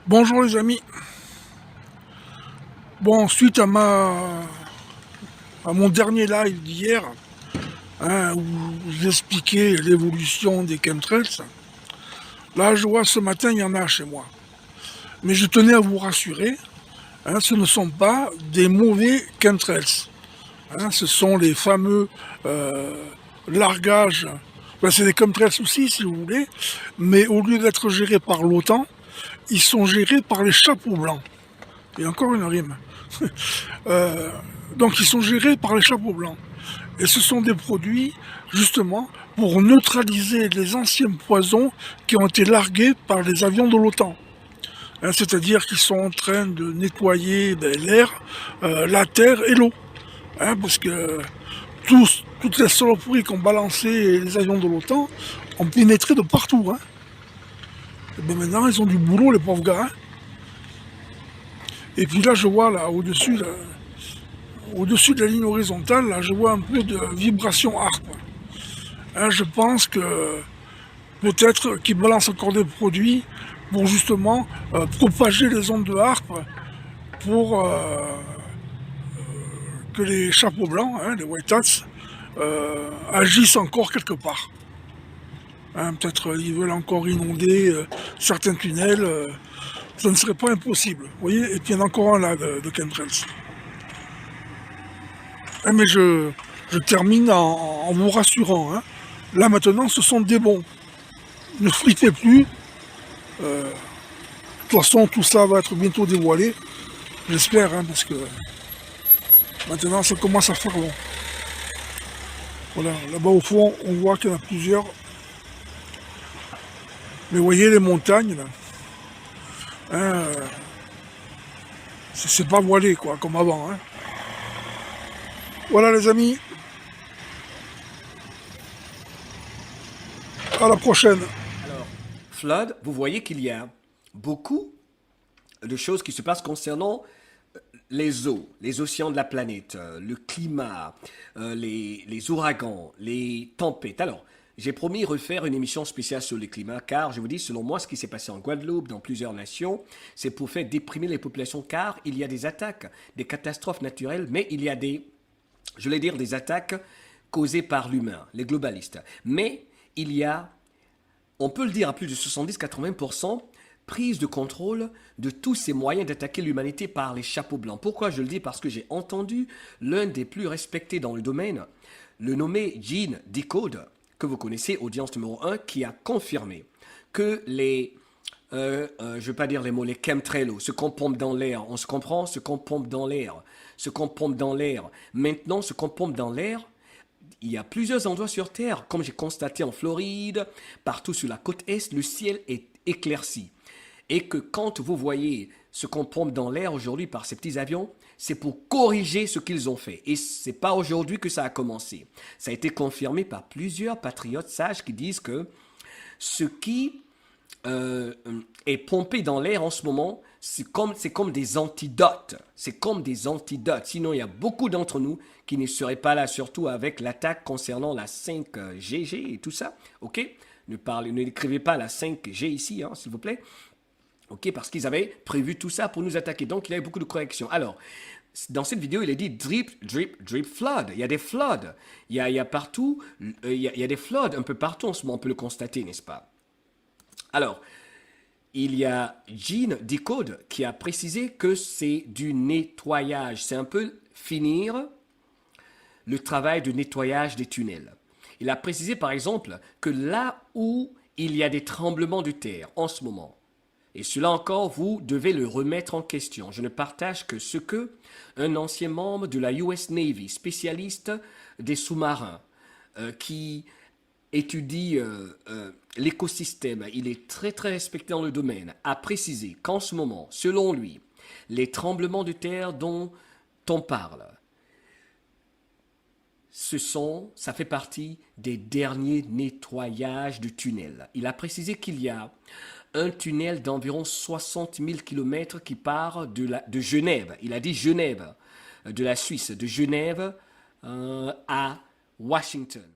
Bonjour les amis. Bon, suite à mon dernier live d'hier, où j'expliquais l'évolution des chemtrails, là je vois ce matin il y en a chez moi. Mais je tenais à vous rassurer, ce ne sont pas des mauvais chemtrails. Ce sont les fameux largages. Ben, c'est des chemtrails aussi si vous voulez, mais au lieu d'être gérés par l'OTAN, ils sont gérés par les chapeaux blancs. Et encore une rime. Euh, donc ils sont gérés par les chapeaux blancs. Et ce sont des produits justement pour neutraliser les anciens poisons qui ont été largués par les avions de l'OTAN. C'est-à-dire qu'ils sont en train de nettoyer l'air, la terre et l'eau. Parce que toutes les saloperies qu'ont balancé les avions de l'OTAN ont pénétré de partout. Et bien maintenant ils ont du boulot les pauvres gars. Et puis là je vois là au-dessus de la ligne horizontale, là, je vois un peu de vibration harpe. Je pense que peut-être qu'ils balancent encore des produits pour justement propager les ondes de harpe pour que les chapeaux blancs, les white hats, agissent encore quelque part. Peut-être ils veulent encore inonder certains tunnels. Ça ne serait pas impossible. Vous voyez, et puis il y en a encore un là de chemtrails. Mais je termine en vous rassurant. Là maintenant, ce sont des bons. Ne fritez plus. De toute façon, tout ça va être bientôt dévoilé. J'espère, parce que maintenant, ça commence à faire long. Voilà, là-bas au fond, on voit qu'il y en a plusieurs. Mais vous voyez les montagnes, là. C'est pas voilé, quoi, comme avant. Voilà, les amis. À la prochaine. Alors, Flood, vous voyez qu'il y a beaucoup de choses qui se passent concernant les eaux, les océans de la planète, le climat, les ouragans, les tempêtes. Alors, j'ai promis refaire une émission spéciale sur le climat, car je vous dis, selon moi, ce qui s'est passé en Guadeloupe, dans plusieurs nations, c'est pour faire déprimer les populations, car il y a des attaques, des catastrophes naturelles, mais il y a je vais dire, des attaques causées par l'humain, les globalistes. Mais il y a, on peut le dire à plus de 70-80%, prise de contrôle de tous ces moyens d'attaquer l'humanité par les chapeaux blancs. Pourquoi je le dis? Parce que j'ai entendu l'un des plus respectés dans le domaine, le nommé Gene Decode, que vous connaissez, audience numéro 1, qui a confirmé que je ne vais pas dire les mots, les chemtrails, ce qu'on pompe dans l'air, on se comprend, ce qu'on pompe dans l'air, ce qu'on pompe dans l'air. Maintenant, ce qu'on pompe dans l'air, il y a plusieurs endroits sur Terre, comme j'ai constaté en Floride, partout sur la côte Est, le ciel est éclairci. Et que quand vous voyez ce qu'on pompe dans l'air aujourd'hui par ces petits avions, c'est pour corriger ce qu'ils ont fait. Et ce n'est pas aujourd'hui que ça a commencé. Ça a été confirmé par plusieurs patriotes sages qui disent que ce qui est pompé dans l'air en ce moment, c'est comme des antidotes. C'est comme des antidotes. Sinon, il y a beaucoup d'entre nous qui ne seraient pas là, surtout avec l'attaque concernant la 5GG et tout ça. OK? N'écrivez pas la 5G ici, s'il vous plaît. OK? Parce qu'ils avaient prévu tout ça pour nous attaquer. Donc, il y a eu beaucoup de corrections. Alors, dans cette vidéo, il est dit drip, drip, drip, flood. Il y a des floods. Il y a partout, il y a des floods un peu partout en ce moment, on peut le constater, n'est-ce pas? Alors, il y a Gene Decode qui a précisé que c'est du nettoyage. C'est un peu finir le travail de nettoyage des tunnels. Il a précisé par exemple que là où il y a des tremblements de terre en ce moment, et cela encore, vous devez le remettre en question. Je ne partage que ce que un ancien membre de la US Navy, spécialiste des sous-marins, qui étudie l'écosystème, il est très très respecté dans le domaine, a précisé qu'en ce moment, selon lui, les tremblements de terre dont on parle, ça fait partie des derniers nettoyages de tunnels. Il a précisé qu'il y a un tunnel d'environ 60 000 km qui part de Genève. Il a dit Genève, de la Suisse, de Genève à Washington.